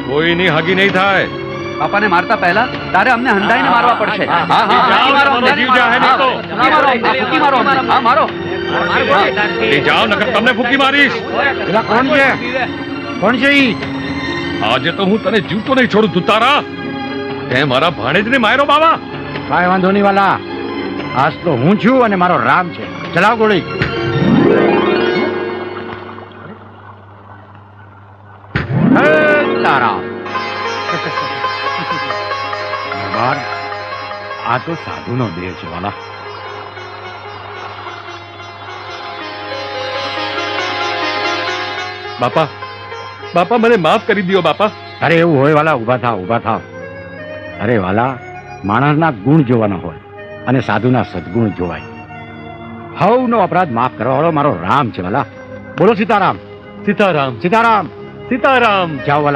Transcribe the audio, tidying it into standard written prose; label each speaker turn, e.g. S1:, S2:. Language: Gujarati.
S1: કોઈની હગી નહીં થાય.
S2: બાપાને મારતા પહેલા તારે અમને હંધાઈને મારવા પડશે.
S1: જાઓ નકર તમને ફૂકી મારીશ.
S3: પેલા કોણ છે? કોણ છે ઈ?
S1: આજે તો હું તને જીવતો નહીં છોડું તુતારા. તે મારા ભાણેજને માર્યો બાવા.
S3: કાંઈ વાંધો નહીં વાલા, આજ તો હું છું અને મારો રામ છે. ચલાવ ગોળી. તારા આ તો સાધુનો દેહ છે વાલા.
S1: બાપા બાપા મને માફ કરી દો બાપા.
S3: અરે એવું હોય વાલા, ઊભા થાવ ઊભા થાવ. અરે વાલા, માણસના ગુણ જોવાના હોય અને સાધુના સદગુણ જોવાય. હવનો અપરાધ માફ કરવા વાળો મારો રામ છે વાલા. બોલો સીતારામ.
S1: સીતારામ
S3: સીતારામ.
S1: સીતારામ.
S3: જાઓ વાલા.